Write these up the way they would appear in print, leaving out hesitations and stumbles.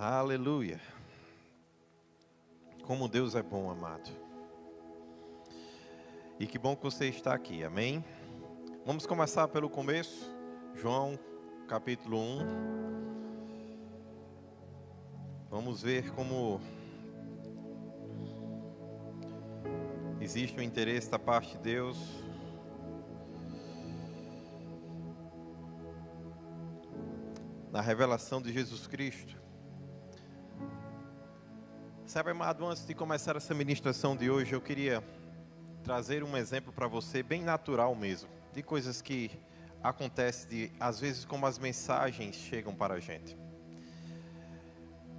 Aleluia. Como Deus é bom, amado. E que bom que você está aqui, amém? Vamos começar pelo começo. João, capítulo 1. Vamos ver como existe um interesse da parte de Deus na revelação de Jesus Cristo. Sabe, amado, antes de começar essa ministração de hoje, eu queria trazer um exemplo para você, bem natural mesmo, de coisas que acontecem, às vezes, como as mensagens chegam para a gente.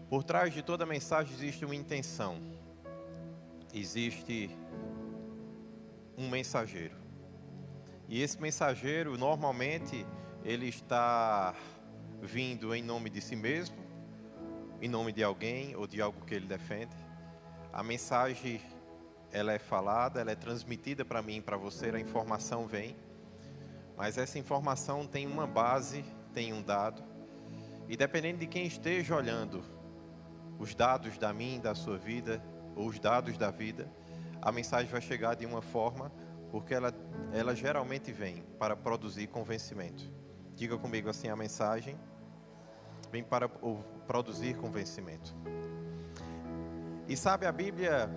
Por trás de toda mensagem existe uma intenção, existe um mensageiro. E esse mensageiro, normalmente, ele está vindo em nome de si mesmo, em nome de alguém ou de algo que ele defende. A mensagem, ela é falada, ela é transmitida para mim e para você, a informação vem. Mas essa informação tem uma base, tem um dado. E dependendo de quem esteja olhando os dados da minha e da sua vida, ou os dados da vida, a mensagem vai chegar de uma forma, porque ela geralmente vem para produzir convencimento. Diga comigo assim, a mensagem vem para produzir convencimento. E sabe, a Bíblia,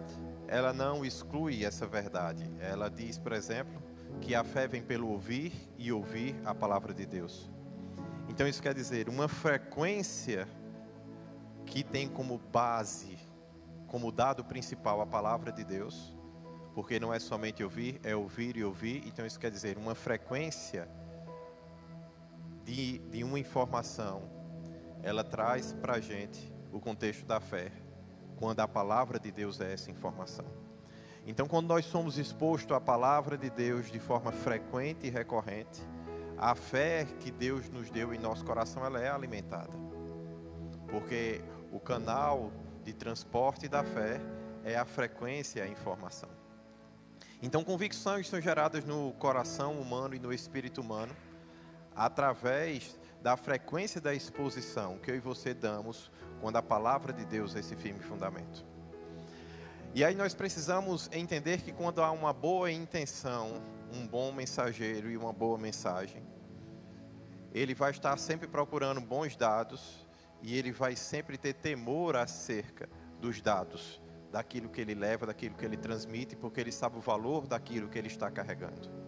ela não exclui essa verdade. Ela diz, por exemplo, que a fé vem pelo ouvir e ouvir a palavra de Deus. Então isso quer dizer, uma frequência que tem como base, como dado principal a palavra de Deus, porque não é somente ouvir, é ouvir e ouvir. Então isso quer dizer, uma frequência de uma informação, ela traz para a gente o contexto da fé, quando a palavra de Deus é essa informação. Então, quando nós somos expostos à palavra de Deus de forma frequente e recorrente, a fé que Deus nos deu em nosso coração, ela é alimentada. Porque o canal de transporte da fé é a frequência e a informação. Então, convicções são geradas no coração humano e no espírito humano, através da frequência da exposição que eu e você damos quando a palavra de Deus é esse firme fundamento. E aí nós precisamos entender que quando há uma boa intenção, um bom mensageiro e uma boa mensagem, ele vai estar sempre procurando bons dados e ele vai sempre ter temor acerca dos dados, daquilo que ele leva, daquilo que ele transmite, porque ele sabe o valor daquilo que ele está carregando.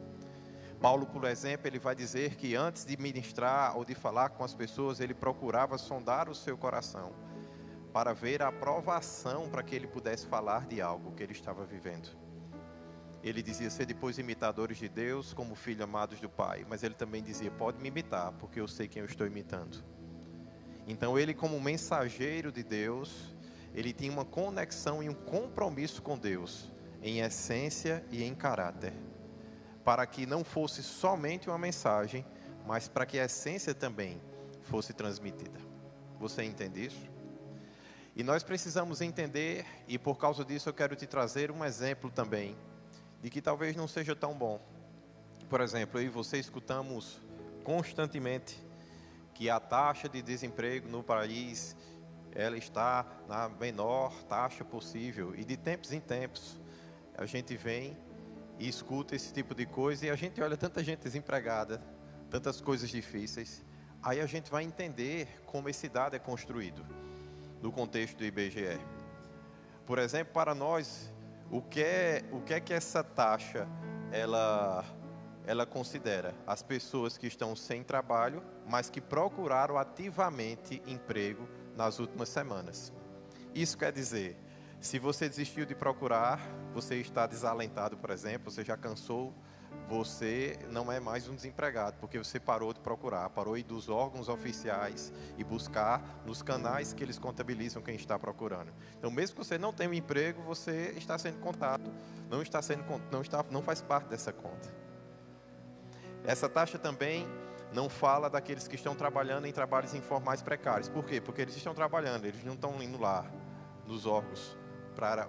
Paulo, por exemplo, ele vai dizer que antes de ministrar ou de falar com as pessoas, ele procurava sondar o seu coração para ver a aprovação para que ele pudesse falar de algo que ele estava vivendo. Ele dizia ser depois imitadores de Deus como filhos amados do Pai, mas ele também dizia, pode me imitar, porque eu sei quem eu estou imitando. Então ele, como mensageiro de Deus, ele tinha uma conexão e um compromisso com Deus, em essência e em caráter, para que não fosse somente uma mensagem, mas para que a essência também fosse transmitida. Você entende isso? E nós precisamos entender, e por causa disso eu quero te trazer um exemplo também, de que talvez não seja tão bom. Por exemplo, eu e você escutamos constantemente que a taxa de desemprego no país, ela está na menor taxa possível. E de tempos em tempos, a gente vem e escuta esse tipo de coisa, e a gente olha tanta gente desempregada, tantas coisas difíceis, aí a gente vai entender como esse dado é construído, no contexto do IBGE. Por exemplo, para nós, o que é que essa taxa, ela considera? As pessoas que estão sem trabalho, mas que procuraram ativamente emprego nas últimas semanas. Isso quer dizer, se você desistiu de procurar, você está desalentado, por exemplo, você já cansou, você não é mais um desempregado, porque você parou de procurar, parou de ir dos órgãos oficiais e buscar nos canais que eles contabilizam quem está procurando. Então, mesmo que você não tenha um emprego, você está sendo contado, não faz parte dessa conta. Essa taxa também não fala daqueles que estão trabalhando em trabalhos informais precários. Por quê? Porque eles estão trabalhando, eles não estão indo lá nos órgãos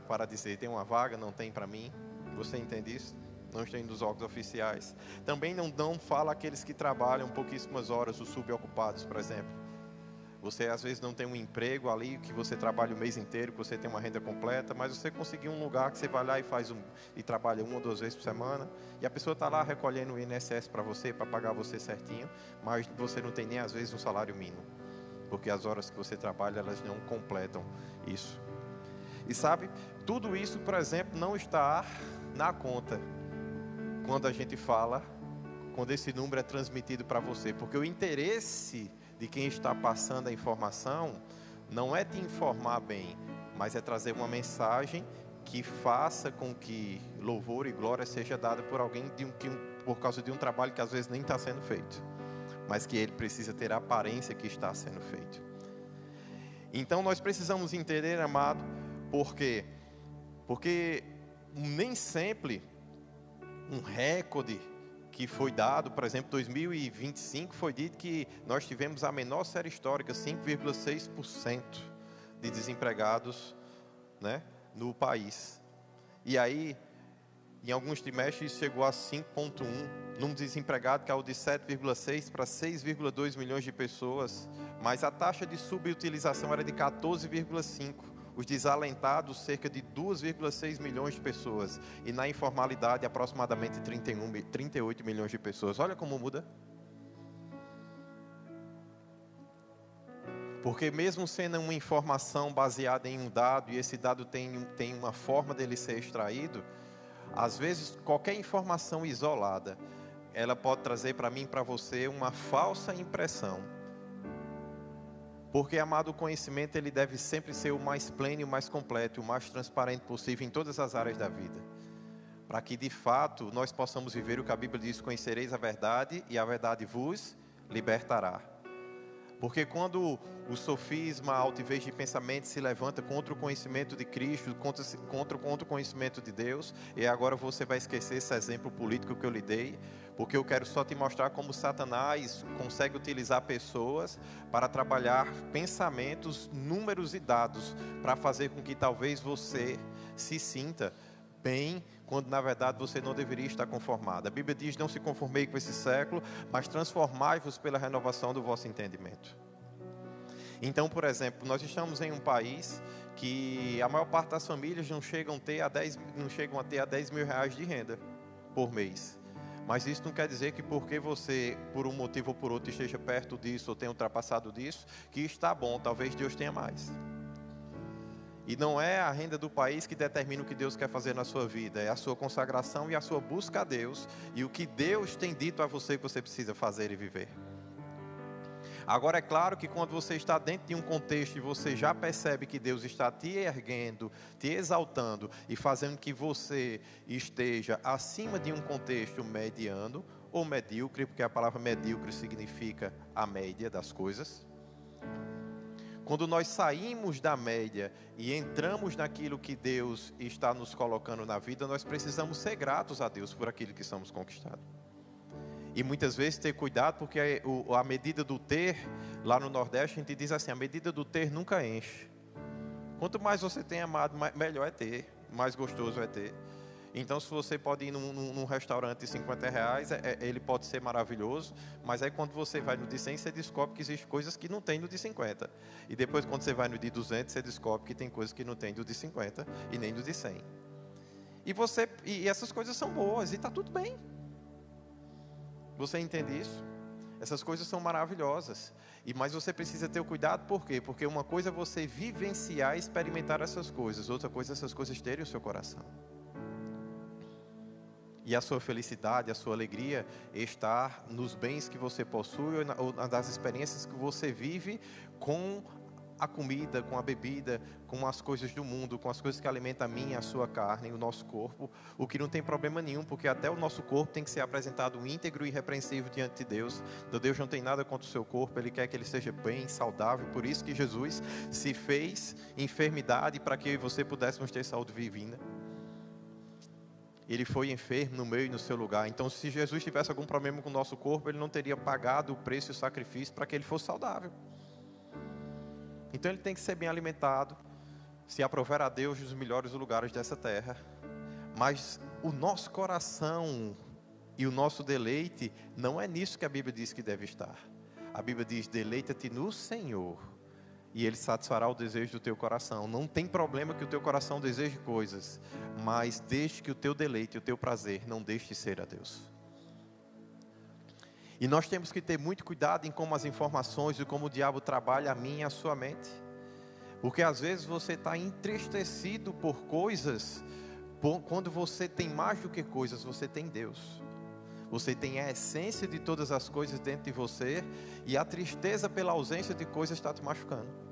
para dizer, tem uma vaga, não tem para mim. Você entende isso? Não estão indo nos órgãos oficiais. Também não fala aqueles que trabalham pouquíssimas horas, os subocupados, por exemplo. Você às vezes não tem um emprego ali, que você trabalha o mês inteiro, que você tem uma renda completa, mas você conseguiu um lugar que você vai lá e trabalha 1 ou 2 vezes por semana, e a pessoa está lá recolhendo o INSS para você, para pagar você certinho, mas você não tem nem às vezes um salário mínimo, porque as horas que você trabalha, elas não completam isso. E sabe, tudo isso, por exemplo, não está na conta quando a gente fala, quando esse número é transmitido para você, porque o interesse de quem está passando a informação não é te informar bem, mas é trazer uma mensagem que faça com que louvor e glória seja dada por alguém por causa de um trabalho que às vezes nem está sendo feito, mas que ele precisa ter a aparência que está sendo feito. Então nós precisamos entender, amado, porque nem sempre um recorde que foi dado, por exemplo, 2025, foi dito que nós tivemos a menor série histórica, 5,6% de desempregados, né, no país. E aí, em alguns trimestres, chegou a 5,1%. Número de desempregados caiu de 7,6 para 6,2 milhões de pessoas, mas a taxa de subutilização era de 14,5%. Os desalentados, cerca de 2,6 milhões de pessoas. E na informalidade, aproximadamente 38 milhões de pessoas. Olha como muda. Porque mesmo sendo uma informação baseada em um dado, e esse dado tem uma forma dele ser extraído, às vezes qualquer informação isolada, ela pode trazer para mim e para você uma falsa impressão. Porque, amado, o conhecimento ele deve sempre ser o mais pleno, o mais completo, o mais transparente possível em todas as áreas da vida. Para que, de fato, nós possamos viver o que a Bíblia diz: conhecereis a verdade e a verdade vos libertará. Porque quando o sofisma, a altivez de pensamento se levanta contra o conhecimento de Cristo, contra o conhecimento de Deus, e agora você vai esquecer esse exemplo político que eu lhe dei, porque eu quero só te mostrar como Satanás consegue utilizar pessoas para trabalhar pensamentos, números e dados, para fazer com que talvez você se sinta bem, quando na verdade você não deveria estar conformado. A Bíblia diz: não se conformei com esse século, mas transformai-vos pela renovação do vosso entendimento. Então, por exemplo, nós estamos em um país que a maior parte das famílias não chegam a ter a 10 mil reais de renda por mês. Mas isso não quer dizer que porque você, por um motivo ou por outro, esteja perto disso ou tenha ultrapassado disso, que está bom. Talvez Deus tenha mais. E não é a renda do país que determina o que Deus quer fazer na sua vida. É a sua consagração e a sua busca a Deus. E o que Deus tem dito a você que você precisa fazer e viver. Agora, é claro que quando você está dentro de um contexto e você já percebe que Deus está te erguendo, te exaltando e fazendo que você esteja acima de um contexto mediano ou medíocre, porque a palavra medíocre significa a média das coisas. Quando nós saímos da média e entramos naquilo que Deus está nos colocando na vida, nós precisamos ser gratos a Deus por aquilo que estamos conquistando. E muitas vezes ter cuidado, porque a medida do ter, lá no Nordeste a gente diz assim: a medida do ter nunca enche. Quanto mais você tem, amado, melhor é ter, mais gostoso é ter. Então, se você pode ir num restaurante de 50 reais, ele pode ser maravilhoso, mas aí quando você vai no de 100, você descobre que existem coisas que não tem no de 50. E depois, quando você vai no de 200, você descobre que tem coisas que não tem do de 50 e nem do de 100. E essas coisas são boas e está tudo bem. Você entende isso? Essas coisas são maravilhosas. Mas você precisa ter o cuidado, por quê? Porque uma coisa é você vivenciar e experimentar essas coisas, outra coisa é essas coisas terem o seu coração. E a sua felicidade, a sua alegria está nos bens que você possui ou nas experiências que você vive com a comida, com a bebida, com as coisas do mundo, com as coisas que alimentam a minha, a sua carne, o nosso corpo, o que não tem problema nenhum, porque até o nosso corpo tem que ser apresentado íntegro e irrepreensível diante de Deus. Então Deus não tem nada contra o seu corpo, Ele quer que ele seja bem, saudável, por isso que Jesus se fez enfermidade para que eu e você pudéssemos ter saúde divina. Ele foi enfermo no meu e no seu lugar. Então, se Jesus tivesse algum problema com o nosso corpo, Ele não teria pagado o preço e o sacrifício para que ele fosse saudável. Então, ele tem que ser bem alimentado, se aprover a Deus nos melhores lugares dessa terra. Mas o nosso coração e o nosso deleite não é nisso que a Bíblia diz que deve estar. A Bíblia diz: deleita-te no Senhor e Ele satisfará o desejo do teu coração. Não tem problema que o teu coração deseje coisas, mas deixe que o teu deleite, o teu prazer, não deixe de ser a Deus. E nós temos que ter muito cuidado em como as informações e como o diabo trabalha a minha e a sua mente. Porque às vezes você está entristecido por coisas, quando você tem mais do que coisas, você tem Deus. Você tem a essência de todas as coisas dentro de você, e a tristeza pela ausência de coisas está te machucando.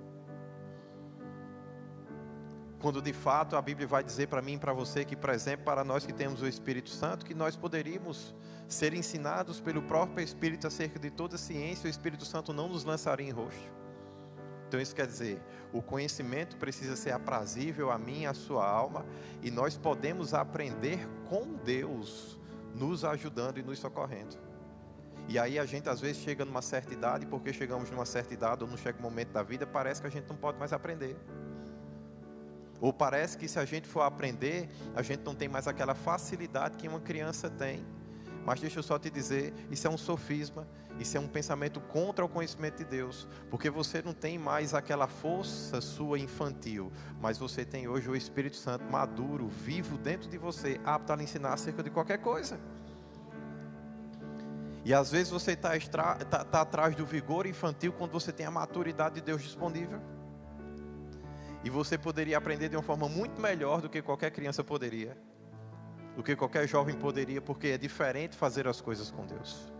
Quando de fato a Bíblia vai dizer para mim e para você que, por exemplo, para nós que temos o Espírito Santo, que nós poderíamos ser ensinados pelo próprio Espírito acerca de toda a ciência, o Espírito Santo não nos lançaria em rosto. Então isso quer dizer, o conhecimento precisa ser aprazível a mim e a sua alma, e nós podemos aprender com Deus, nos ajudando e nos socorrendo. E aí a gente às vezes chega numa certa idade, porque chegamos numa certa idade, ou não chega um momento da vida, parece que a gente não pode mais aprender. Ou parece que se a gente for aprender, a gente não tem mais aquela facilidade que uma criança tem. Mas deixa eu só te dizer, isso é um sofisma, isso é um pensamento contra o conhecimento de Deus, porque você não tem mais aquela força sua infantil, mas você tem hoje o Espírito Santo maduro, vivo dentro de você, apto a lhe ensinar acerca de qualquer coisa. E às vezes você está atrás do vigor infantil quando você tem a maturidade de Deus disponível. E você poderia aprender de uma forma muito melhor do que qualquer criança poderia, do que qualquer jovem poderia, porque é diferente fazer as coisas com Deus.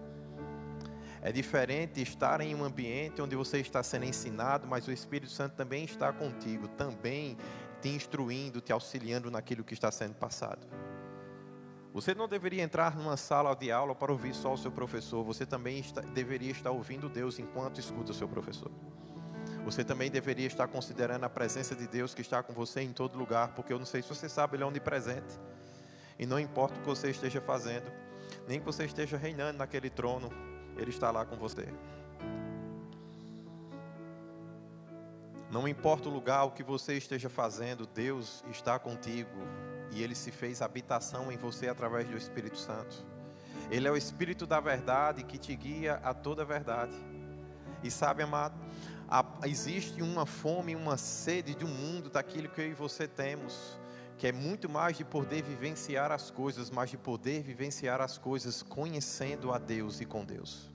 É diferente estar em um ambiente onde você está sendo ensinado, mas o Espírito Santo também está contigo, também te instruindo, te auxiliando naquilo que está sendo passado. Você não deveria entrar numa sala de aula para ouvir só o seu professor, você também deveria estar ouvindo Deus enquanto escuta o seu professor. Você também deveria estar considerando a presença de Deus que está com você em todo lugar, porque eu não sei se você sabe, Ele é onipresente. E não importa o que você esteja fazendo, nem que você esteja reinando naquele trono, Ele está lá com você. Não importa o lugar, o que você esteja fazendo, Deus está contigo. E Ele se fez habitação em você através do Espírito Santo. Ele é o Espírito da verdade que te guia a toda a verdade. E sabe, amado, existe uma fome, uma sede de um mundo daquilo que eu e você temos, que é muito mais de poder vivenciar as coisas, mas de poder vivenciar as coisas conhecendo a Deus e com Deus.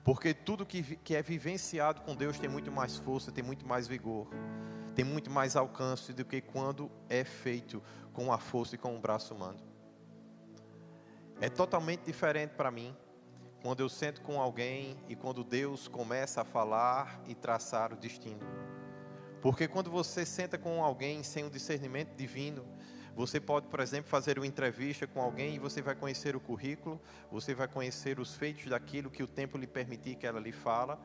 Porque tudo que é vivenciado com Deus tem muito mais força, tem muito mais vigor, tem muito mais alcance do que quando é feito com a força e com o braço humano. É totalmente diferente para mim quando eu sento com alguém e quando Deus começa a falar e traçar o destino. Porque quando você senta com alguém sem o discernimento divino, você pode, por exemplo, fazer uma entrevista com alguém e você vai conhecer o currículo, você vai conhecer os feitos daquilo que o tempo lhe permitir que ela lhe fala.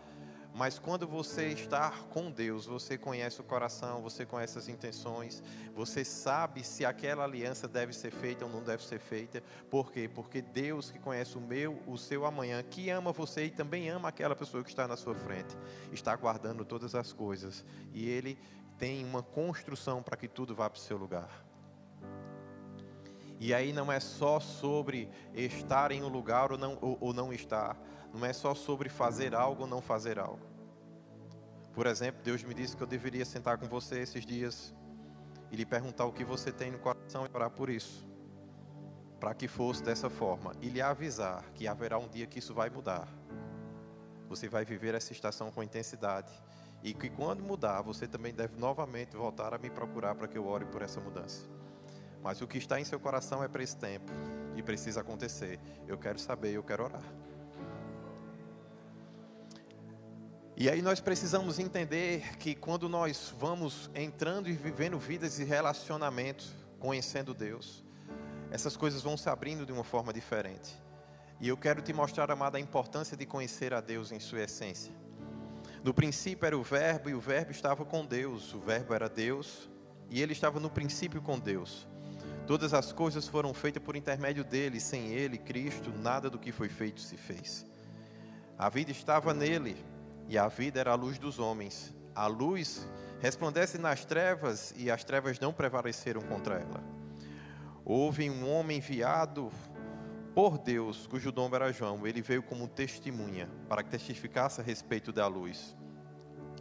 Mas quando você está com Deus, você conhece o coração, você conhece as intenções, você sabe se aquela aliança deve ser feita ou não deve ser feita. Por quê? Porque Deus, que conhece o seu amanhã, que ama você e também ama aquela pessoa que está na sua frente, está guardando todas as coisas. E Ele tem uma construção para que tudo vá para o seu lugar. E aí não é só sobre estar em um lugar ou não estar. Não é só sobre fazer algo ou não fazer algo. Por exemplo, Deus me disse que eu deveria sentar com você esses dias e lhe perguntar o que você tem no coração e orar por isso. Para que fosse dessa forma. E lhe avisar que haverá um dia que isso vai mudar. Você vai viver essa estação com intensidade. E que quando mudar, você também deve novamente voltar a me procurar para que eu ore por essa mudança. Mas o que está em seu coração é para esse tempo. E precisa acontecer. Eu quero saber, eu quero orar. E aí nós precisamos entender que quando nós vamos entrando e vivendo vidas e relacionamentos, conhecendo Deus, essas coisas vão se abrindo de uma forma diferente. E eu quero te mostrar, amada, a importância de conhecer a Deus em sua essência. No princípio era o Verbo, e o Verbo estava com Deus. O Verbo era Deus, e Ele estava no princípio com Deus. Todas as coisas foram feitas por intermédio dEle. Sem Ele, Cristo, nada do que foi feito se fez. A vida estava nele, e a vida era a luz dos homens. A luz resplandece nas trevas, e as trevas não prevaleceram contra ela. Houve um homem enviado por Deus, cujo nome era João. Ele veio como testemunha, para que testificasse a respeito da luz.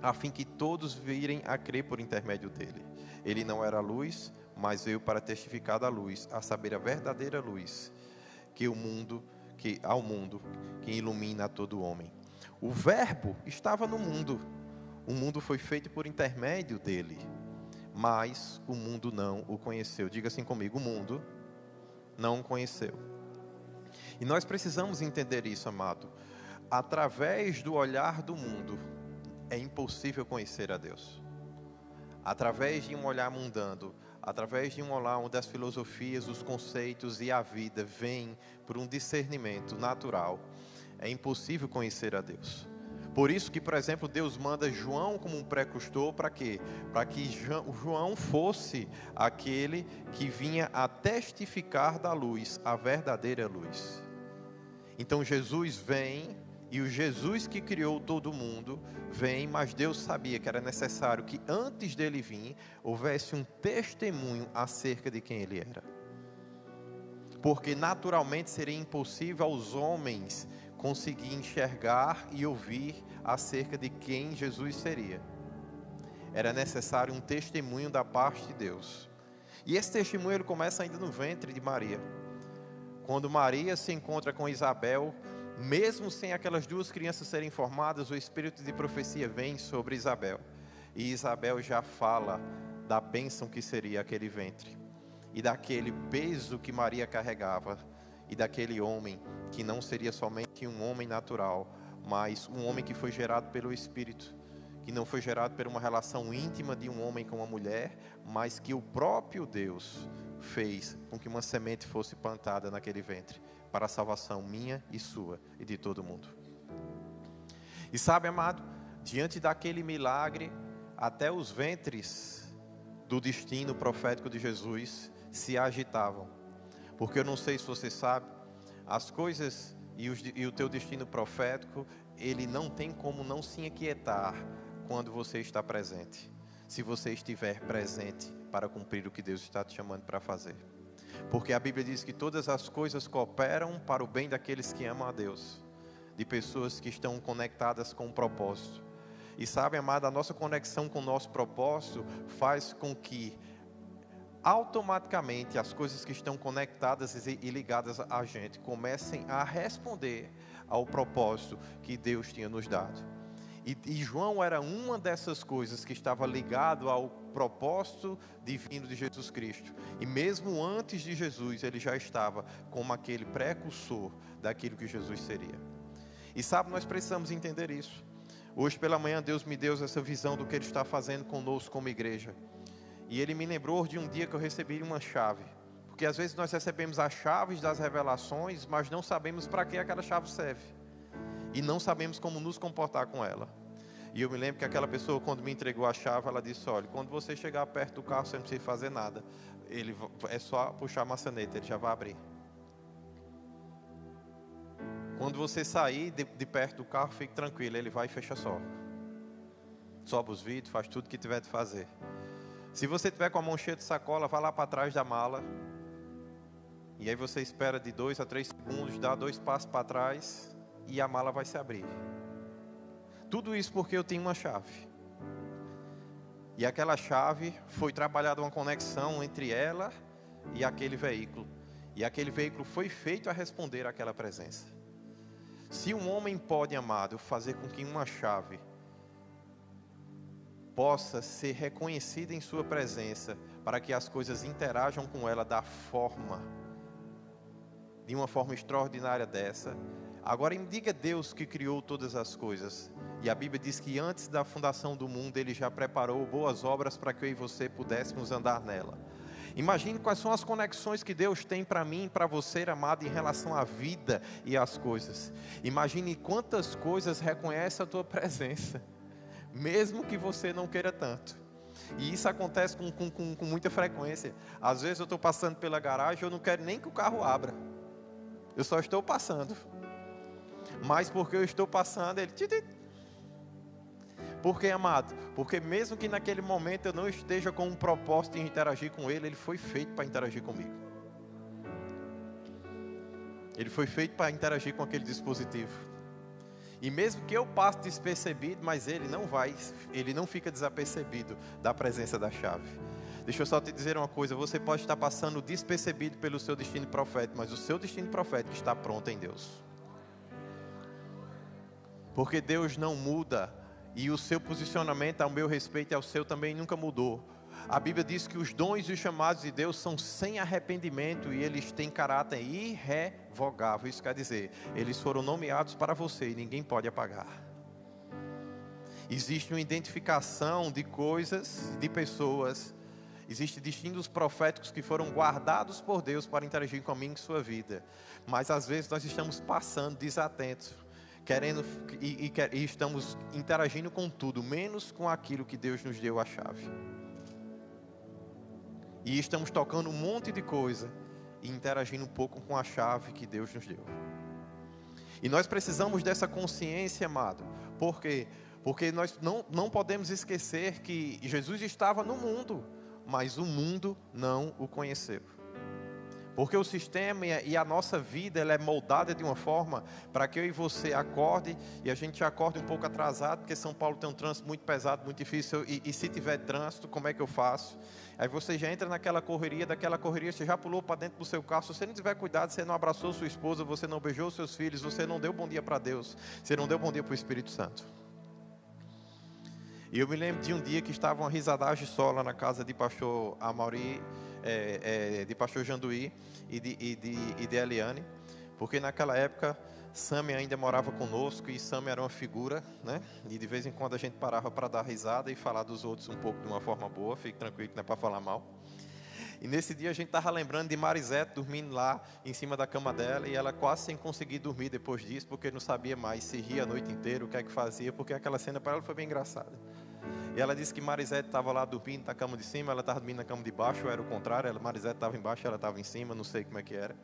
a fim que todos virem a crer por intermédio dele. Ele não era a luz, mas veio para testificar da luz, a saber, a verdadeira luz, ao mundo, que ilumina a todo homem. O Verbo estava no mundo. O mundo foi feito por intermédio dele, mas o mundo não o conheceu. Diga assim comigo: o mundo não o conheceu. E nós precisamos entender isso, amado. Através do olhar do mundo, é impossível conhecer a Deus. Através de um olhar mundano, através de um olhar onde as filosofias, os conceitos e a vida vêm por um discernimento natural, é impossível conhecer a Deus. Por isso que, por exemplo, Deus manda João como um precursor, para quê? Para que João fosse aquele que vinha a testificar da luz, a verdadeira luz. Então Jesus vem, e o Jesus que criou todo mundo vem, mas Deus sabia que era necessário que antes dele vir, houvesse um testemunho acerca de quem ele era. Porque naturalmente seria impossível aos homens conseguir enxergar e ouvir acerca de quem Jesus seria. Era necessário um testemunho da parte de Deus. E esse testemunho ele começa ainda no ventre de Maria. Quando Maria se encontra com Isabel, mesmo sem aquelas duas crianças serem formadas, o espírito de profecia vem sobre Isabel. E Isabel já fala da bênção que seria aquele ventre. E daquele peso que Maria carregava. E daquele homem que não seria somente um homem natural, mas um homem que foi gerado pelo Espírito. Que não foi gerado por uma relação íntima de um homem com uma mulher, mas que o próprio Deus fez com que uma semente fosse plantada naquele ventre, para a salvação minha e sua e de todo mundo. E sabe, amado, diante daquele milagre, até os ventres do destino profético de Jesus se agitavam. Porque eu não sei se você sabe, as coisas e o teu destino profético, ele não tem como não se inquietar quando você está presente. Se você estiver presente para cumprir o que Deus está te chamando para fazer. Porque a Bíblia diz que todas as coisas cooperam para o bem daqueles que amam a Deus. De pessoas que estão conectadas com um propósito. E sabe, amado, a nossa conexão com o nosso propósito faz com que automaticamente as coisas que estão conectadas e ligadas a gente comecem a responder ao propósito que Deus tinha nos dado. E João era uma dessas coisas que estava ligado ao propósito divino de Jesus Cristo. E mesmo antes de Jesus, ele já estava como aquele precursor daquilo que Jesus seria. E sabe, nós precisamos entender isso. Hoje pela manhã Deus me deu essa visão do que Ele está fazendo conosco como igreja. E Ele me lembrou de um dia que eu recebi uma chave. Porque às vezes nós recebemos as chaves das revelações, mas não sabemos para que aquela chave serve. E não sabemos como nos comportar com ela. E eu me lembro que aquela pessoa, quando me entregou a chave, ela disse: olha, quando você chegar perto do carro, você não precisa fazer nada. É só puxar a maçaneta, ele já vai abrir. Quando você sair de perto do carro, fique tranquilo, ele vai e fecha só. Sobe os vidros, faz tudo que tiver de fazer. Se você tiver com a mão cheia de sacola, vá lá para trás da mala. E aí você espera de 2 a 3 segundos, dá 2 passos para trás e a mala vai se abrir. Tudo isso porque eu tenho uma chave. E aquela chave foi trabalhada uma conexão entre ela e aquele veículo. E aquele veículo foi feito a responder àquela presença. Se um homem pode, amado, fazer com que uma chave possa ser reconhecida em sua presença, para que as coisas interajam com ela de uma forma extraordinária dessa. Agora me diga, Deus que criou todas as coisas, e a Bíblia diz que antes da fundação do mundo Ele já preparou boas obras para que eu e você pudéssemos andar nela. Imagine quais são as conexões que Deus tem para mim e para você, amado, em relação à vida e às coisas. Imagine quantas coisas reconhecem a tua presença, mesmo que você não queira tanto. E isso acontece com muita frequência. Às vezes eu estou passando pela garagem, eu não quero nem que o carro abra, eu só estou passando. Mas porque eu estou passando, ele... Por que, amado? Porque mesmo que naquele momento eu não esteja com um propósito em interagir com Ele, Ele foi feito para interagir comigo. Ele foi feito para interagir com aquele dispositivo. E mesmo que eu passe despercebido, mas ele não fica desapercebido da presença da chave. Deixa eu só te dizer uma coisa, você pode estar passando despercebido pelo seu destino profético, mas o seu destino profético está pronto em Deus. Porque Deus não muda, e o seu posicionamento ao meu respeito e ao seu também nunca mudou. A Bíblia diz que os dons e os chamados de Deus são sem arrependimento e eles têm caráter irrevogável. Isso quer dizer, eles foram nomeados para você e ninguém pode apagar. Existe uma identificação de coisas, de pessoas. Existem destinos proféticos que foram guardados por Deus para interagir com a minha e sua vida. Mas às vezes nós estamos passando desatentos, querendo e estamos interagindo com tudo, menos com aquilo que Deus nos deu a chave. E estamos tocando um monte de coisa e interagindo um pouco com a chave que Deus nos deu. E nós precisamos dessa consciência, amado. Por quê? Porque nós não podemos esquecer que Jesus estava no mundo, mas o mundo não o conheceu. Porque o sistema e a nossa vida, ela é moldada de uma forma para que eu e você acorde, e a gente acorde um pouco atrasado, porque São Paulo tem um trânsito muito pesado, muito difícil, e se tiver trânsito, como é que eu faço? Aí você já entra naquela correria, daquela correria, você já pulou para dentro do seu carro, se você não tiver cuidado, você não abraçou sua esposa, você não beijou seus filhos, você não deu bom dia para Deus, você não deu bom dia para o Espírito Santo. E eu me lembro de um dia que estava uma risadagem só lá na casa de pastor Amauri, de pastor Janduí e de Eliane, porque naquela época Sami ainda morava conosco e Sami era uma figura, né? E de vez em quando a gente parava para dar risada e falar dos outros um pouco de uma forma boa, fique tranquilo que não é para falar mal. E nesse dia a gente estava lembrando de Marisete dormindo lá em cima da cama dela, e ela quase sem conseguir dormir depois disso, porque não sabia mais se ria a noite inteira, o que é que fazia, porque aquela cena para ela foi bem engraçada. E ela disse que Marisete estava lá dormindo na cama de cima, ela estava dormindo na cama de baixo, ou era o contrário, Marisete estava embaixo, ela estava em cima, não sei como é que era.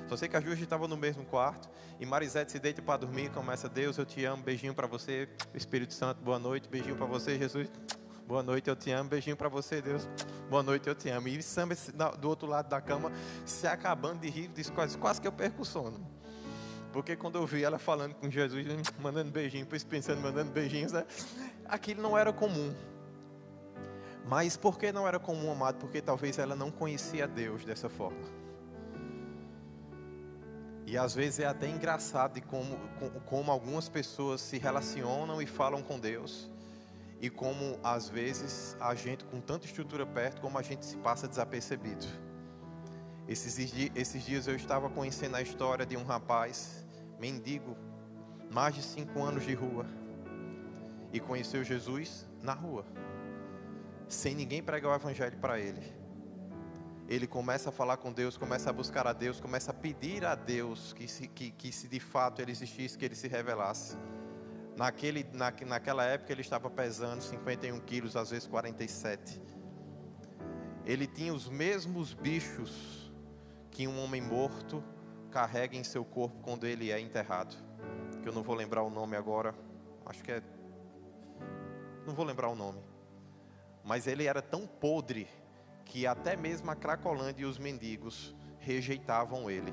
Só sei que as duas estavam no mesmo quarto, e Marisete se deita para dormir e começa: Deus, eu te amo, beijinho para você, Espírito Santo, boa noite, beijinho para você, Jesus, boa noite, eu te amo, beijinho para você, Deus, boa noite, eu te amo. E Samba do outro lado da cama, se acabando de rir, disse quase que eu perco o sono. Porque quando eu vi ela falando com Jesus, mandando beijinho, pensando, mandando beijinhos, né? Aquilo não era comum. Mas por que não era comum, amado? Porque talvez ela não conhecia Deus dessa forma. E às vezes é até engraçado de como algumas pessoas se relacionam e falam com Deus. E como às vezes a gente com tanta estrutura perto, como a gente se passa desapercebido. Esses dias eu estava conhecendo a história de um rapaz, mendigo, mais de 5 anos de rua. E conheceu Jesus na rua, sem ninguém pregar o evangelho para ele. Ele começa a falar com Deus, começa a buscar a Deus, começa a pedir a Deus que se de fato ele existisse, que ele se revelasse. Naquela época ele estava pesando 51 quilos, às vezes 47. Ele tinha os mesmos bichos que um homem morto carrega em seu corpo quando ele é enterrado. Que eu não vou lembrar o nome agora, acho que é... não vou lembrar o nome. Mas ele era tão podre que até mesmo a Cracolândia e os mendigos rejeitavam ele,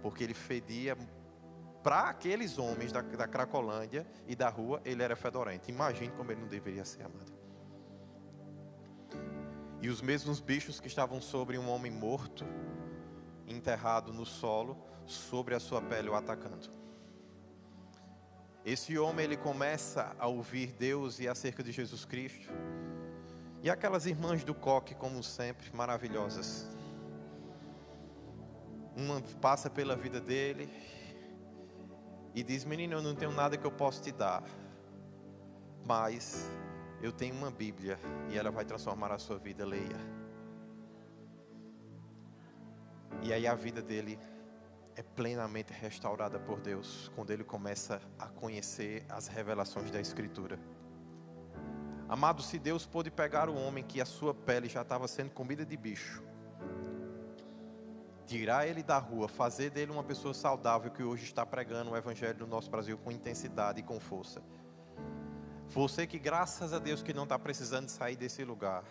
porque ele fedia. Para aqueles homens da Cracolândia e da rua, ele era fedorento. Imagine como ele não deveria ser, amado. E os mesmos bichos que estavam sobre um homem morto, enterrado no solo, sobre a sua pele o atacando. Esse homem, ele começa a ouvir Deus e acerca de Jesus Cristo. E aquelas irmãs do coque, como sempre, maravilhosas. Uma passa pela vida dele e diz: menino, eu não tenho nada que eu possa te dar, mas eu tenho uma Bíblia e ela vai transformar a sua vida, leia. E aí a vida dele é plenamente restaurada por Deus, quando ele começa a conhecer as revelações da Escritura. Amado, se Deus pôde pegar o homem que a sua pele já estava sendo comida de bicho, tirar ele da rua, fazer dele uma pessoa saudável que hoje está pregando o Evangelho no nosso Brasil com intensidade e com força. Você que, graças a Deus, que não está precisando sair desse lugar,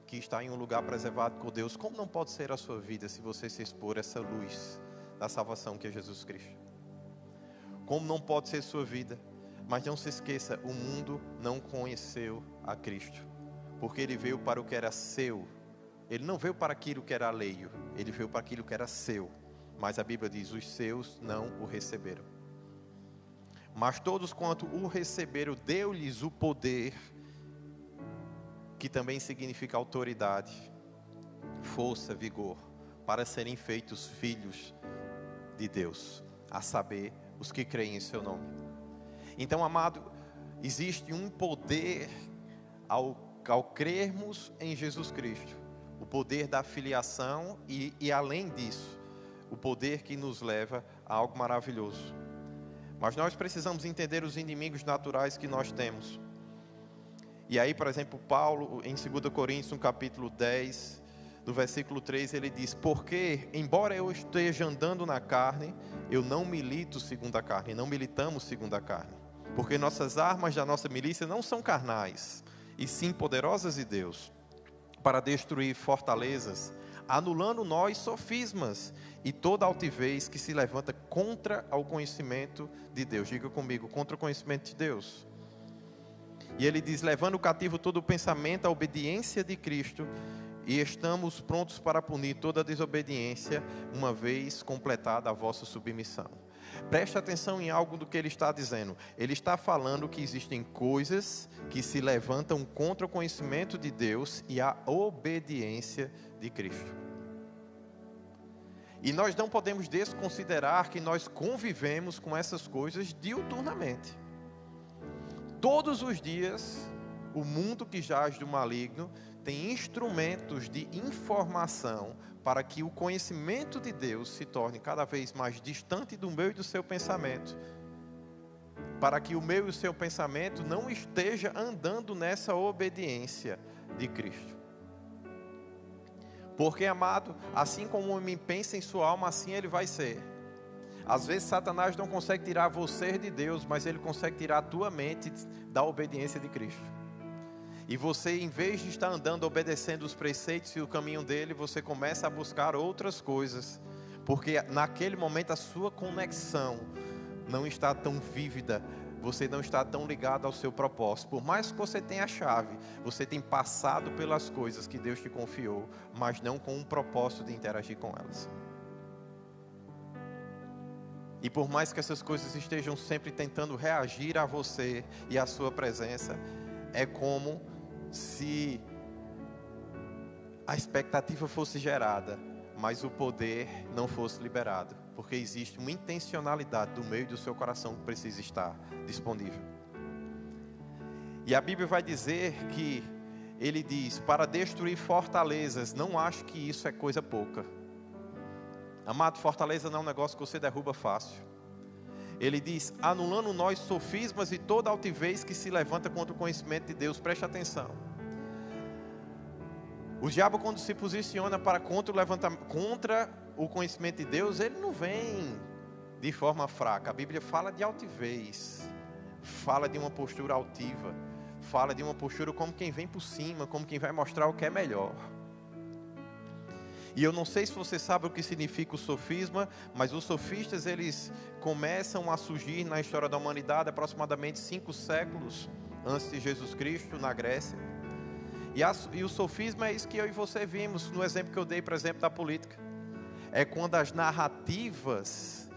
que está em um lugar preservado por Deus, como não pode ser a sua vida se você se expor a essa luz da salvação que é Jesus Cristo? Como não pode ser sua vida Mas não se esqueça, o mundo não conheceu a Cristo, porque ele veio para o que era seu. Ele não veio para aquilo que era alheio, ele veio para aquilo que era seu. Mas a Bíblia diz, os seus não o receberam. Mas todos quanto o receberam, deu-lhes o poder, que também significa autoridade, força, vigor, para serem feitos filhos de Deus, a saber, os que creem em seu nome. Então, amado, existe um poder ao crermos em Jesus Cristo, o poder da filiação e além disso, o poder que nos leva a algo maravilhoso. Mas nós precisamos entender os inimigos naturais que nós temos. E aí, por exemplo, Paulo, em 2 Coríntios, no capítulo 10, do versículo 3, ele diz: porque, embora eu esteja andando na carne, eu não milito segundo a carne, não militamos segundo a carne. Porque nossas armas da nossa milícia não são carnais, e sim poderosas de Deus, para destruir fortalezas, anulando nós sofismas e toda altivez que se levanta contra o conhecimento de Deus. Diga comigo, contra o conhecimento de Deus. E ele diz, levando cativo todo o pensamento à obediência de Cristo, e estamos prontos para punir toda desobediência, uma vez completada a vossa submissão. Preste atenção em algo do que ele está dizendo. Ele está falando que existem coisas que se levantam contra o conhecimento de Deus e a obediência de Cristo. E nós não podemos desconsiderar que nós convivemos com essas coisas diuturnamente. Todos os dias, o mundo que jaz do maligno tem instrumentos de informação para que o conhecimento de Deus se torne cada vez mais distante do meu e do seu pensamento. Para que o meu e o seu pensamento não esteja andando nessa obediência de Cristo. Porque, amado, assim como o homem pensa em sua alma, assim ele vai ser. Às vezes Satanás não consegue tirar você de Deus, mas ele consegue tirar a tua mente da obediência de Cristo. E você, em vez de estar andando, obedecendo os preceitos e o caminho dele, você começa a buscar outras coisas. Porque naquele momento a sua conexão não está tão vívida, você não está tão ligado ao seu propósito. Por mais que você tenha a chave, você tem passado pelas coisas que Deus te confiou, mas não com um propósito de interagir com elas. E por mais que essas coisas estejam sempre tentando reagir a você e à sua presença, é como se a expectativa fosse gerada, mas o poder não fosse liberado, porque existe uma intencionalidade do meio do seu coração que precisa estar disponível. E a Bíblia vai dizer que ele diz, para destruir fortalezas. Não acho que isso é coisa pouca. Amado, fortaleza não é um negócio que você derruba fácil. Ele diz, anulando nós sofismas e toda altivez que se levanta contra o conhecimento de Deus. Preste atenção. O diabo, quando se posiciona contra o conhecimento de Deus, ele não vem de forma fraca. A Bíblia fala de altivez, fala de uma postura altiva, fala de uma postura como quem vem por cima, como quem vai mostrar o que é melhor. E eu não sei se você sabe o que significa o sofisma, mas os sofistas, eles começam a surgir na história da humanidade aproximadamente 5 séculos antes de Jesus Cristo, na Grécia. E o sofisma é isso que eu e você vimos no exemplo que eu dei, por exemplo, da política. É quando as narrativas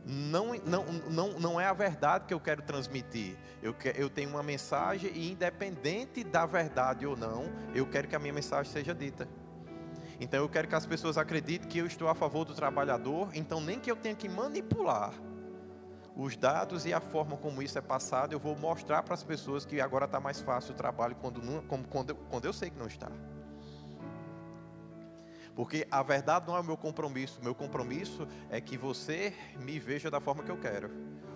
não é a verdade que eu quero transmitir. Eu tenho uma mensagem e independente da verdade ou não, eu quero que a minha mensagem seja dita. Então eu quero que as pessoas acreditem que eu estou a favor do trabalhador, então nem que eu tenha que manipular os dados e a forma como isso é passado, eu vou mostrar para as pessoas que agora está mais fácil o trabalho quando eu sei que não está. Porque a verdade não é o meu compromisso é que você me veja da forma que eu quero.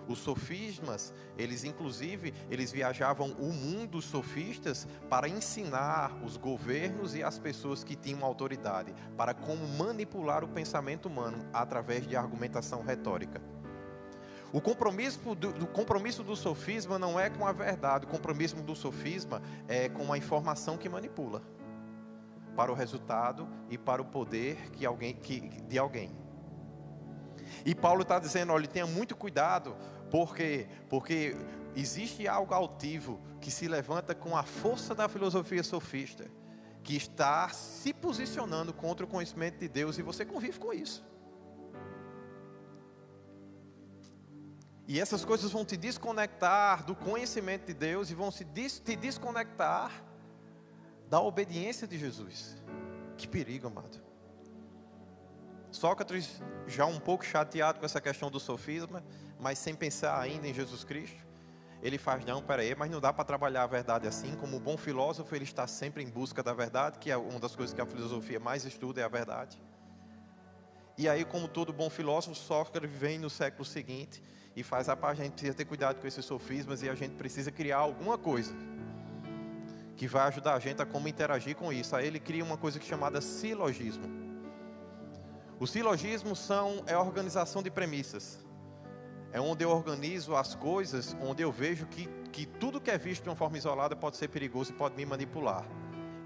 Os sofismas, eles viajavam o mundo, os sofistas, para ensinar os governos e as pessoas que tinham autoridade, para como manipular o pensamento humano através de argumentação retórica. O compromisso do sofisma não é com a verdade, o compromisso do sofisma é com a informação que manipula, para o resultado e para o poder de alguém. E Paulo está dizendo, olha, tenha muito cuidado, porque existe algo altivo que se levanta com a força da filosofia sofista, que está se posicionando contra o conhecimento de Deus, e você convive com isso. E essas coisas vão te desconectar do conhecimento de Deus e vão te desconectar da obediência de Jesus. Que perigo, amado. Sócrates, já um pouco chateado com essa questão do sofisma, mas sem pensar ainda em Jesus Cristo, ele faz, não, peraí, mas não dá para trabalhar a verdade assim. Como bom filósofo, ele está sempre em busca da verdade, que é uma das coisas que a filosofia mais estuda, é a verdade. E aí, como todo bom filósofo, Sócrates vem no século seguinte e faz a gente precisa ter cuidado com esses sofismas, e a gente precisa criar alguma coisa que vai ajudar a gente a como interagir com isso. Aí ele cria uma coisa chamada silogismo. Os silogismos é a organização de premissas. É onde eu organizo as coisas, onde eu vejo que tudo que é visto de uma forma isolada pode ser perigoso e pode me manipular.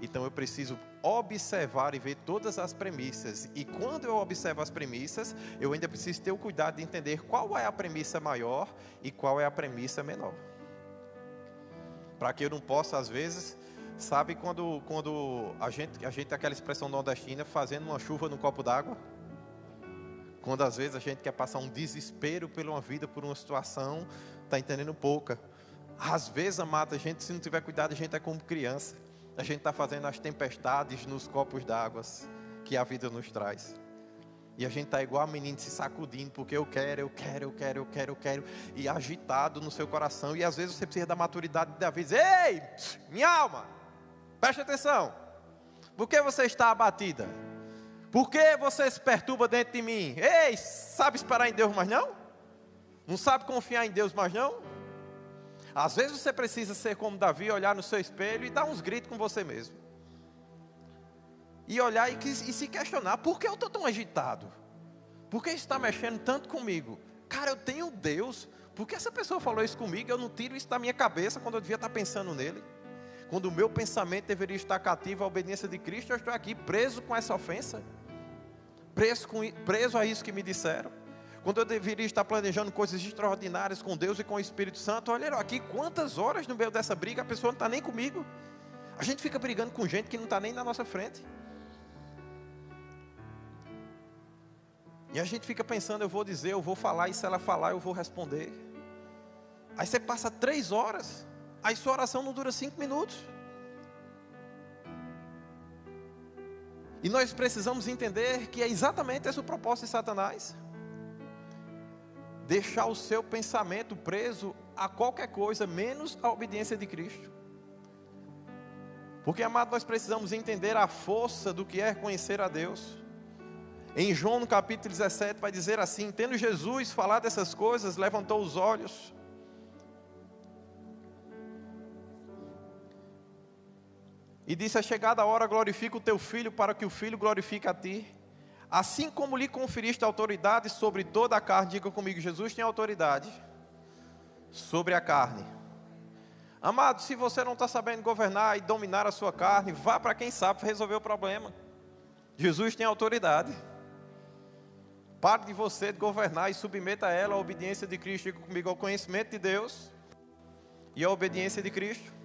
Então eu preciso observar e ver todas as premissas. E quando eu observo as premissas, eu ainda preciso ter o cuidado de entender qual é a premissa maior e qual é a premissa menor. Para que eu não possa, às vezes, sabe quando a gente tem aquela expressão nordestina, fazendo uma chuva num copo d'água? Quando às vezes a gente quer passar um desespero por uma vida, por uma situação, está entendendo pouca. Às vezes, amado, a gente, se não tiver cuidado, a gente é como criança. A gente está fazendo as tempestades nos copos d'água que a vida nos traz. E a gente está igual a menino se sacudindo, porque eu quero. E agitado no seu coração. E às vezes você precisa da maturidade de Davi. Ei, minha alma, preste atenção. Por que você está abatida? Por que você se perturba dentro de mim? Ei, sabe esperar em Deus, mas não? Não sabe confiar em Deus, mas não? Às vezes você precisa ser como Davi, olhar no seu espelho e dar uns gritos com você mesmo. E olhar e se questionar, por que eu estou tão agitado? Por que isso está mexendo tanto comigo? Cara, eu tenho Deus, por que essa pessoa falou isso comigo? Eu não tiro isso da minha cabeça quando eu devia estar pensando nele. Quando o meu pensamento deveria estar cativo à obediência de Cristo, eu estou aqui preso com essa ofensa. Preso a isso que me disseram. Quando eu deveria estar planejando coisas extraordinárias com Deus e com o Espírito Santo. Olha aqui, quantas horas no meio dessa briga a pessoa não está nem comigo. A gente fica brigando com gente que não está nem na nossa frente. E a gente fica pensando, eu vou dizer, eu vou falar, e se ela falar, eu vou responder. Aí você passa 3 horas, aí sua oração não dura 5 minutos. E nós precisamos entender que é exatamente esse o propósito de Satanás. Deixar o seu pensamento preso a qualquer coisa, menos a obediência de Cristo. Porque, amado, nós precisamos entender a força do que é conhecer a Deus. Em João, no capítulo 17, vai dizer assim: tendo Jesus falado essas coisas, levantou os olhos e disse: é chegada a hora, glorifica o teu filho, para que o filho glorifique a ti. Assim como lhe conferiste autoridade sobre toda a carne. Diga comigo, Jesus tem autoridade sobre a carne. Amado, se você não está sabendo governar e dominar a sua carne, vá para quem sabe resolver o problema. Jesus tem autoridade. Pare de você de governar e submeta a ela a obediência de Cristo. Diga comigo, ao conhecimento de Deus e a obediência de Cristo.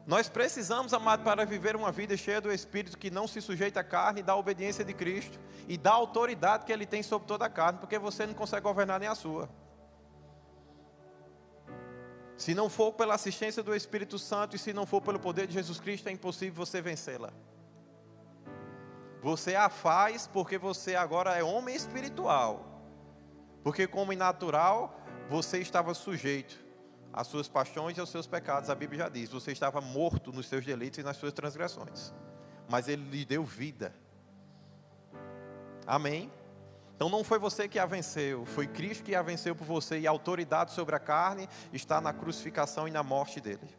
Nós precisamos, amado, para viver uma vida cheia do Espírito, que não se sujeita à carne, da obediência de Cristo e da autoridade que Ele tem sobre toda a carne, porque você não consegue governar nem a sua. Se não for pela assistência do Espírito Santo e se não for pelo poder de Jesus Cristo, é impossível você vencê-la. Você a faz porque você agora é homem espiritual. Porque como homem natural, você estava sujeito às suas paixões e aos seus pecados. A Bíblia já diz, você estava morto nos seus delitos e nas suas transgressões. Mas Ele lhe deu vida. Amém? Então não foi você que a venceu, foi Cristo que a venceu por você. E a autoridade sobre a carne está na crucificação e na morte dele.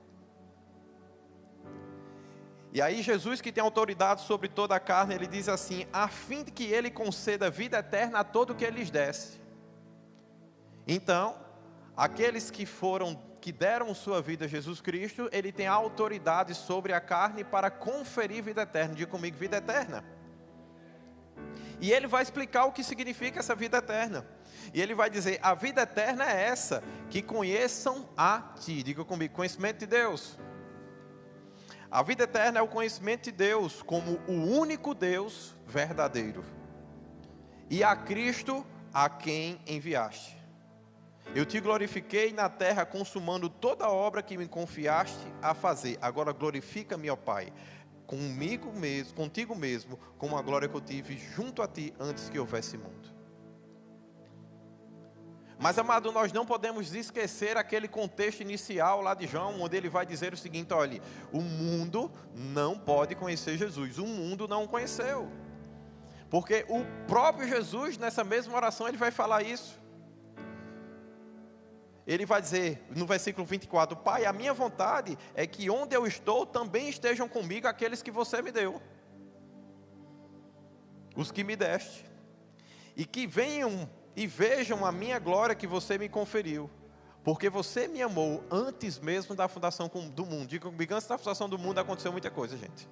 E aí Jesus, que tem autoridade sobre toda a carne, Ele diz assim: a fim de que Ele conceda vida eterna a todo o que Ele lhes desse. Então, aqueles que deram sua vida a Jesus Cristo, Ele tem autoridade sobre a carne para conferir vida eterna. Diga comigo, vida eterna. E ele vai explicar o que significa essa vida eterna. E ele vai dizer: a vida eterna é essa, que conheçam a ti. Diga comigo: conhecimento de Deus. A vida eterna é o conhecimento de Deus como o único Deus verdadeiro, e a Cristo a quem enviaste. Eu te glorifiquei na terra, consumando toda a obra que me confiaste a fazer. Agora glorifica-me, ó Pai, contigo mesmo, com a glória que eu tive junto a ti antes que houvesse mundo. Mas, amado, nós não podemos esquecer aquele contexto inicial lá de João, onde ele vai dizer o seguinte: olha, o mundo não pode conhecer Jesus, o mundo não o conheceu. Porque o próprio Jesus, nessa mesma oração, ele vai falar isso. Ele vai dizer, no versículo 24: Pai, a minha vontade é que onde eu estou, também estejam comigo aqueles que você me deu, os que me deste, e que venham e vejam a minha glória que você me conferiu, porque você me amou antes mesmo da fundação do mundo. Diga comigo: antes da fundação do mundo aconteceu muita coisa, gente.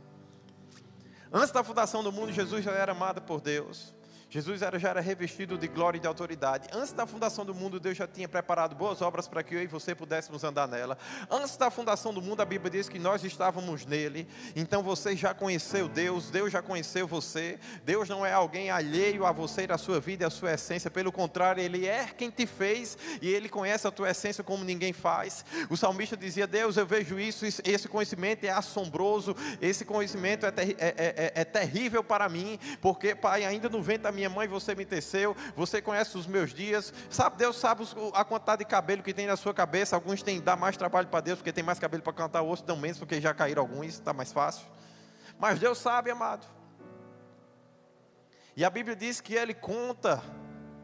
Antes da fundação do mundo, Jesus já era amado por Deus. Jesus já era revestido de glória e de autoridade. Antes da fundação do mundo, Deus já tinha preparado boas obras para que eu e você pudéssemos andar nela. Antes da fundação do mundo, a Bíblia diz que nós estávamos nele. Então você já conheceu Deus, Deus já conheceu você. Deus não é alguém alheio a você e a sua vida e a sua essência. Pelo contrário, Ele é quem te fez e Ele conhece a tua essência como ninguém faz. O salmista dizia: Deus, eu vejo isso, esse conhecimento é assombroso, esse conhecimento é terrível para mim, porque, Pai, ainda no ventre da minha mãe você me teceu, você conhece os meus dias, Deus sabe a quantidade de cabelo que tem na sua cabeça. Alguns dá mais trabalho para Deus, porque tem mais cabelo para cantar, outros dão menos, porque já caíram alguns, está mais fácil. Mas Deus sabe, amado. E a Bíblia diz que Ele conta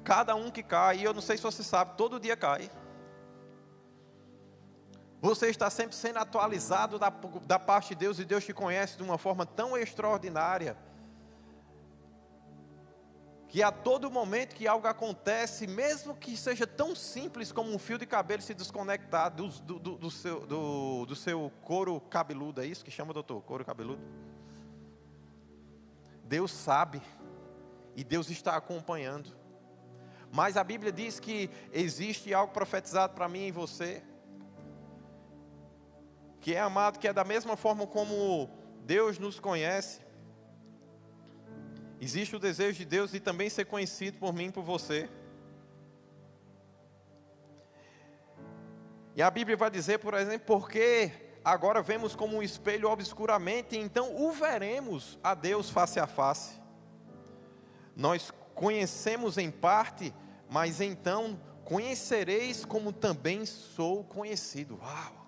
cada um que cai, e eu não sei se você sabe, todo dia cai. Você está sempre sendo atualizado da parte de Deus, e Deus te conhece de uma forma tão extraordinária, que a todo momento que algo acontece, mesmo que seja tão simples como um fio de cabelo se desconectar do seu couro cabeludo, é isso que chama, doutor? Couro cabeludo? Deus sabe, e Deus está acompanhando. Mas a Bíblia diz que existe algo profetizado para mim e você, que é, amado, que é da mesma forma como Deus nos conhece. Existe o desejo de Deus de também ser conhecido por mim e por você. E a Bíblia vai dizer, por exemplo: porque agora vemos como um espelho obscuramente, então o veremos a Deus face a face. Nós conhecemos em parte, mas então conhecereis como também sou conhecido. Uau!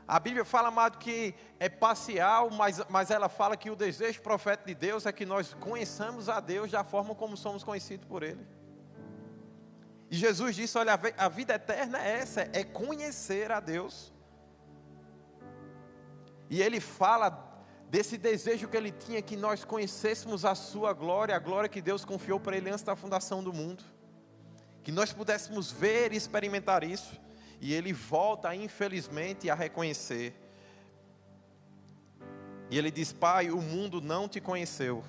A Bíblia fala, amado, que é parcial, mas ela fala que o desejo profético de Deus é que nós conheçamos a Deus da forma como somos conhecidos por Ele. E Jesus disse: olha, a vida eterna é essa, é conhecer a Deus. E Ele fala desse desejo que Ele tinha, que nós conhecêssemos a sua glória, a glória que Deus confiou para Ele antes da fundação do mundo. Que nós pudéssemos ver e experimentar isso. E Ele volta, infelizmente, a reconhecer. E Ele diz: Pai, o mundo não te conheceu,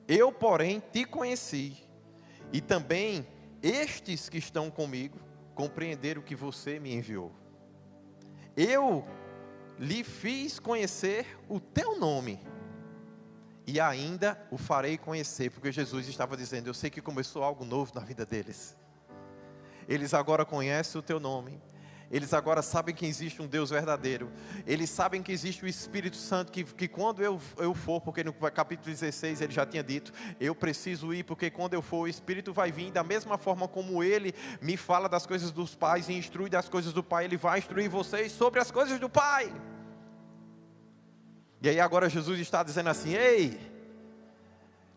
eu, porém, te conheci. E também estes que estão comigo compreenderam que você me enviou. Eu lhe fiz conhecer o teu nome, e ainda o farei conhecer. Porque Jesus estava dizendo: eu sei que começou algo novo na vida deles. Eles agora conhecem o teu nome. Eles agora sabem que existe um Deus verdadeiro. Eles sabem que existe o Espírito Santo, que quando eu for, porque no capítulo 16 ele já tinha dito: eu preciso ir, porque quando eu for, o Espírito vai vir. Da mesma forma como Ele me fala das coisas dos pais e instrui das coisas do Pai, Ele vai instruir vocês sobre as coisas do Pai. E aí agora Jesus está dizendo assim: ei,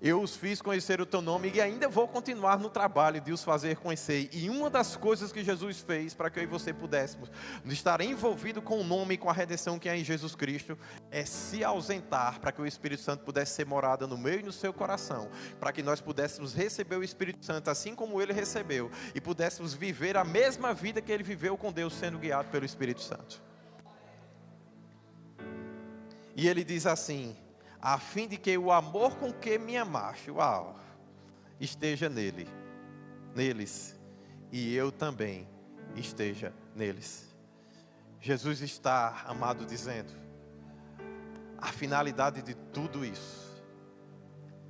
eu os fiz conhecer o teu nome, e ainda vou continuar no trabalho de os fazer conhecer. E uma das coisas que Jesus fez para que eu e você pudéssemos estar envolvido com o nome e com a redenção que é em Jesus Cristo, é se ausentar para que o Espírito Santo pudesse ser morada no meio e no seu coração, para que nós pudéssemos receber o Espírito Santo assim como Ele recebeu, e pudéssemos viver a mesma vida que Ele viveu com Deus, sendo guiado pelo Espírito Santo. E Ele diz assim: a fim de que o amor com que me amaste, uau, esteja neles, e eu também esteja neles. Jesus está, amado, dizendo, a finalidade de tudo isso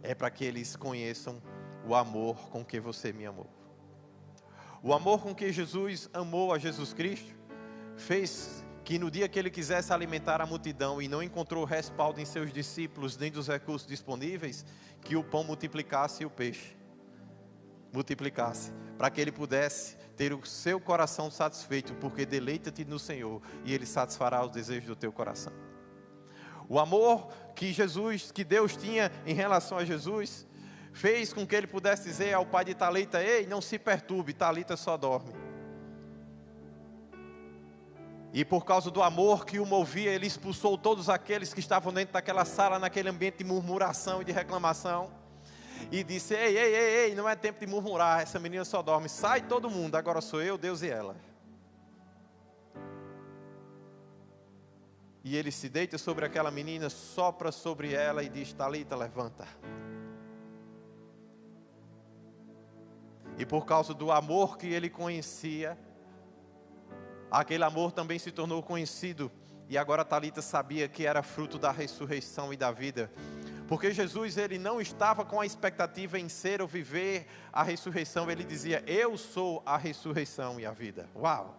é para que eles conheçam o amor com que você me amou. O amor com que Jesus amou a Jesus Cristo fez que no dia que ele quisesse alimentar a multidão e não encontrou respaldo em seus discípulos nem dos recursos disponíveis, que o pão multiplicasse e o peixe multiplicasse, para que ele pudesse ter o seu coração satisfeito, porque deleita-te no Senhor e ele satisfará os desejos do teu coração. O amor que Deus tinha em relação a Jesus, fez com que ele pudesse dizer ao pai de Talita: ei, não se perturbe, Talita só dorme. E por causa do amor que o movia, ele expulsou todos aqueles que estavam dentro daquela sala, naquele ambiente de murmuração e de reclamação. E disse: ei, não é tempo de murmurar, essa menina só dorme. Sai todo mundo, agora sou eu, Deus e ela. E ele se deita sobre aquela menina, sopra sobre ela e diz: Talita, levanta. E por causa do amor que ele conhecia, aquele amor também se tornou conhecido. E agora Talita sabia que era fruto da ressurreição e da vida. Porque Jesus, ele não estava com a expectativa em ser ou viver a ressurreição. Ele dizia: eu sou a ressurreição e a vida. Uau!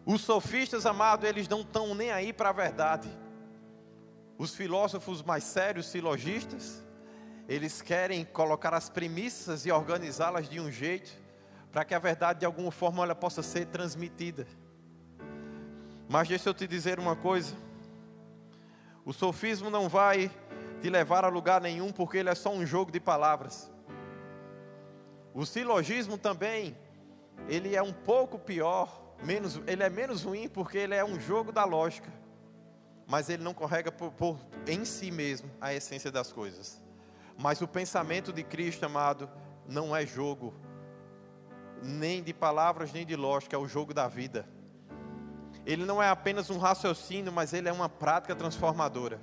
Os sofistas, amados, eles não estão nem aí para a verdade. Os filósofos mais sérios, silogistas, eles querem colocar as premissas e organizá-las de um jeito para que a verdade de alguma forma ela possa ser transmitida. Mas deixa eu te dizer uma coisa: o sofismo não vai te levar a lugar nenhum, porque ele é só um jogo de palavras. O silogismo também, ele é um pouco pior, ele é menos ruim, porque ele é um jogo da lógica, mas ele não carrega em si mesmo a essência das coisas. Mas o pensamento de Cristo, amado, não é jogo, nem de palavras, nem de lógica, é o jogo da vida. Ele não é apenas um raciocínio, mas ele é uma prática transformadora.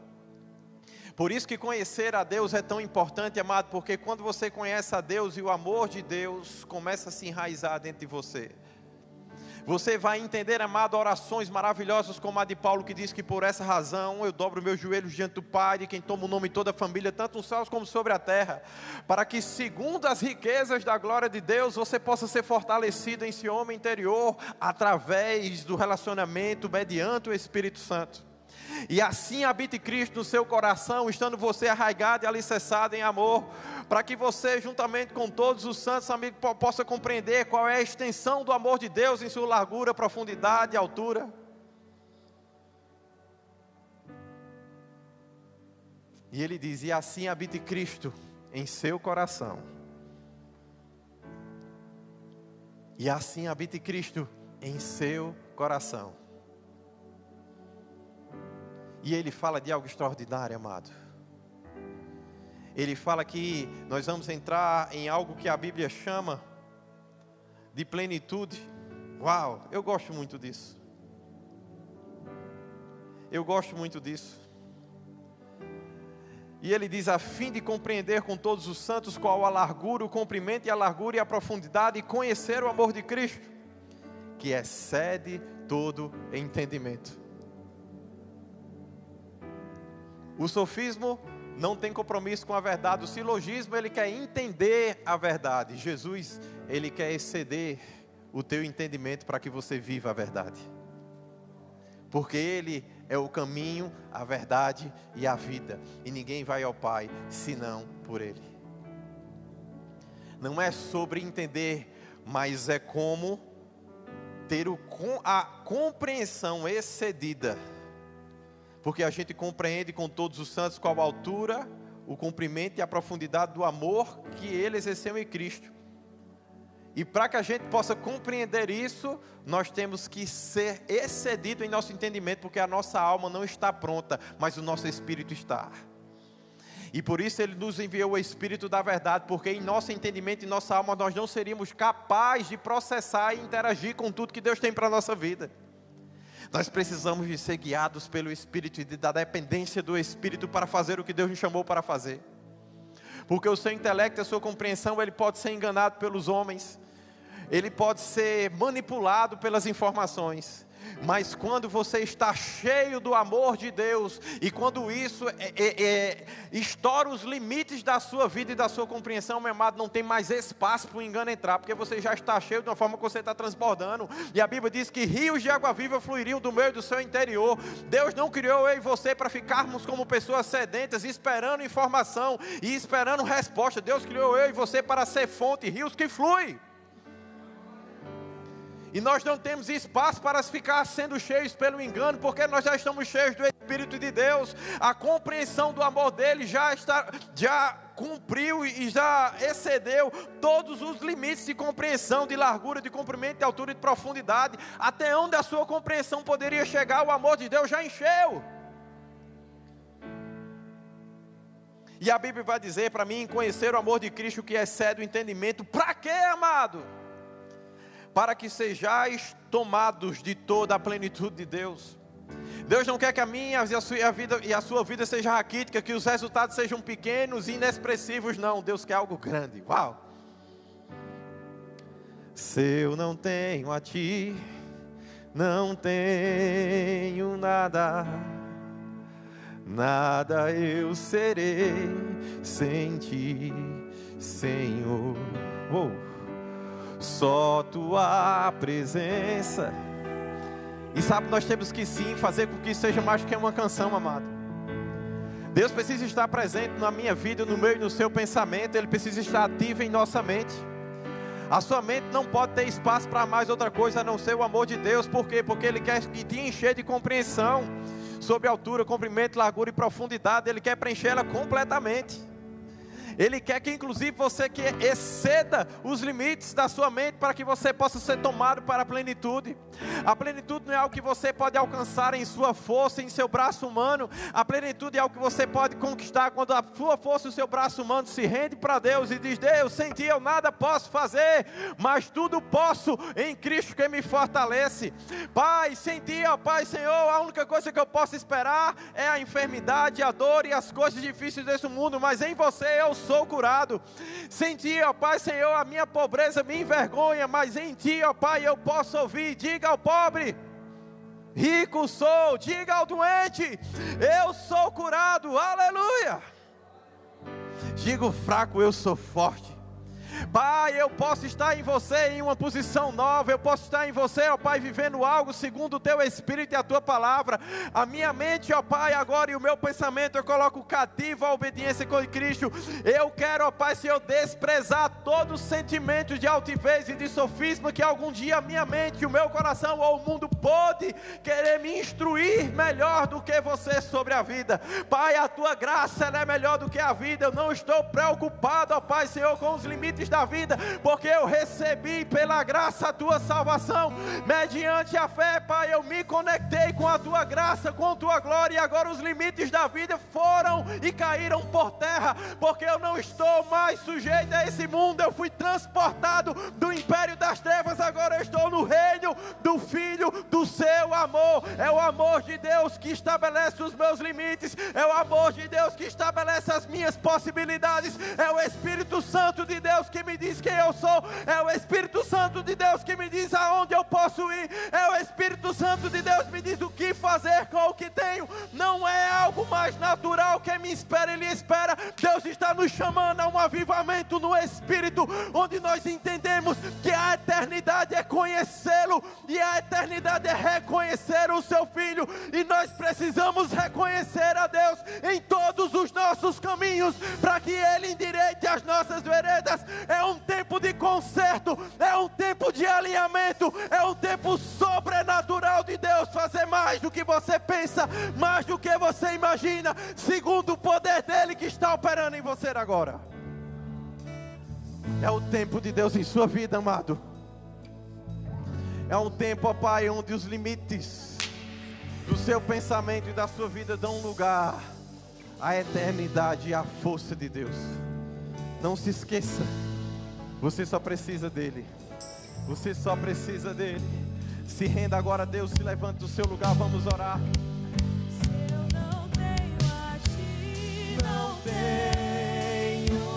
Por isso que conhecer a Deus é tão importante, amado, porque quando você conhece a Deus e o amor de Deus começa a se enraizar dentro de você, você vai entender, amado, orações maravilhosas como a de Paulo, que diz que por essa razão eu dobro meus joelhos diante do Pai, de quem toma o nome de toda a família, tanto nos céus como sobre a terra, para que segundo as riquezas da glória de Deus, você possa ser fortalecido em esse homem interior, através do relacionamento, mediante o Espírito Santo. E assim habite Cristo no seu coração, estando você arraigado e alicerçado em amor, para que você, juntamente com todos os santos amigos, possa compreender qual é a extensão do amor de Deus em sua largura, profundidade e altura. E ele diz: e assim habite Cristo em seu coração. E assim habite Cristo em seu coração. E ele fala de algo extraordinário, amado. Ele fala que nós vamos entrar em algo que a Bíblia chama de plenitude. Uau, eu gosto muito disso. Eu gosto muito disso. E ele diz: a fim de compreender com todos os santos qual a largura, o comprimento e a largura e a profundidade, e conhecer o amor de Cristo, que excede todo entendimento. O sofismo não tem compromisso com a verdade. O silogismo, ele quer entender a verdade. Jesus, ele quer exceder o teu entendimento para que você viva a verdade. Porque ele é o caminho, a verdade e a vida. E ninguém vai ao Pai senão por ele. Não é sobre entender, mas é como ter a compreensão excedida. Porque a gente compreende com todos os santos qual a altura, o comprimento e a profundidade do amor que ele exerceu em Cristo. E para que a gente possa compreender isso, nós temos que ser excedido em nosso entendimento, porque a nossa alma não está pronta, mas o nosso espírito está. E por isso ele nos enviou o Espírito da verdade, porque em nosso entendimento e nossa alma nós não seríamos capazes de processar e interagir com tudo que Deus tem para a nossa vida. Nós precisamos de ser guiados pelo Espírito e da dependência do Espírito para fazer o que Deus nos chamou para fazer. Porque o seu intelecto, a sua compreensão, ele pode ser enganado pelos homens, ele pode ser manipulado pelas informações. Mas quando você está cheio do amor de Deus, e quando isso estoura os limites da sua vida e da sua compreensão, meu amado, não tem mais espaço para o engano entrar, porque você já está cheio de uma forma que você está transbordando. E a Bíblia diz que rios de água viva fluiriam do meio do seu interior. Deus não criou eu e você para ficarmos como pessoas sedentas, esperando informação e esperando resposta. Deus criou eu e você para ser fonte, rios que fluem. E nós não temos espaço para ficar sendo cheios pelo engano, porque nós já estamos cheios do Espírito de Deus. A compreensão do amor dele já cumpriu e já excedeu todos os limites de compreensão, de largura, de comprimento, de altura e de profundidade. Até onde a sua compreensão poderia chegar, o amor de Deus já encheu. E a Bíblia vai dizer para mim, conhecer o amor de Cristo que excede o entendimento. Para quê, amado? Para que sejais tomados de toda a plenitude de Deus. Deus não quer que a minha e a sua vida seja raquítica, que os resultados sejam pequenos e inexpressivos, não. Deus quer algo grande. Uau! Se eu não tenho a ti, não tenho nada, nada eu serei sem ti, Senhor. Só tua presença. E sabe, nós temos que sim fazer com que isso seja mais do que uma canção, amado. Deus precisa estar presente na minha vida, no meu e no seu pensamento. Ele precisa estar ativo em nossa mente. A sua mente não pode ter espaço para mais outra coisa a não ser o amor de Deus. Por quê? Porque Ele quer te encher de compreensão sobre altura, comprimento, largura e profundidade. Ele quer preenchê-la completamente. Ele quer que inclusive você que exceda os limites da sua mente, para que você possa ser tomado para a plenitude. A plenitude não é algo que você pode alcançar em sua força, em seu braço humano. A plenitude é algo que você pode conquistar quando a sua força e o seu braço humano se rende para Deus e diz: Deus, sem ti eu nada posso fazer, mas tudo posso em Cristo que me fortalece. Pai, sem ti, ó Pai, Senhor, a única coisa que eu posso esperar é a enfermidade, a dor e as coisas difíceis desse mundo, mas em você eu sou curado. Sem ti, ó Pai, Senhor, a minha pobreza me envergonha, mas em ti, ó Pai, eu posso ouvir. Diga ao pobre: rico sou. Diga ao doente: eu sou curado. Aleluia. Diga ao fraco: eu sou forte. Pai, eu posso estar em você em uma posição nova. Eu posso estar em você, ó Pai, vivendo algo segundo o teu Espírito e a tua palavra. A minha mente, ó Pai, agora, e o meu pensamento eu coloco cativo à obediência com Cristo. Eu quero, ó Pai, Senhor, desprezar todos os sentimentos de altivez e de sofisma que algum dia a minha mente, o meu coração ou o mundo pôde querer me instruir melhor do que você sobre a vida. Pai, a tua graça, ela é melhor do que a vida. Eu não estou preocupado, ó Pai, Senhor, com os limites da vida, porque eu recebi pela graça a tua salvação. Mediante a fé, Pai, eu me conectei com a tua graça, com a tua glória, e agora os limites da vida foram e caíram por terra, porque eu não estou mais sujeito a esse mundo. Eu fui transportado do império das trevas, agora eu estou no reino do Filho do seu amor. É o amor de Deus que estabelece os meus limites, é o amor de Deus que estabelece as minhas possibilidades, é o Espírito Santo de Deus que me diz quem eu sou, é o Espírito Santo de Deus que me diz aonde eu posso ir, é o Espírito Santo de Deus que me diz o que fazer com o que tenho. Não é algo mais natural que me espera, Ele espera. Deus está nos chamando a um avivamento no Espírito, onde nós entendemos que a eternidade é conhecê-lo, e a eternidade é reconhecer o seu Filho, e nós precisamos reconhecer a Deus em todos os nossos caminhos, para que Ele endireite as nossas veredas. É um tempo de conserto, é um tempo de alinhamento, é um tempo sobrenatural de Deus fazer mais do que você pensa, mais do que você imagina, segundo o poder dEle que está operando em você agora. É o tempo de Deus em sua vida, amado. É um tempo, ó Pai, onde os limites do seu pensamento e da sua vida dão lugar à eternidade e à força de Deus. Não se esqueça, você só precisa dEle. Você só precisa dEle. Se renda agora a Deus, se levante do seu lugar, vamos orar.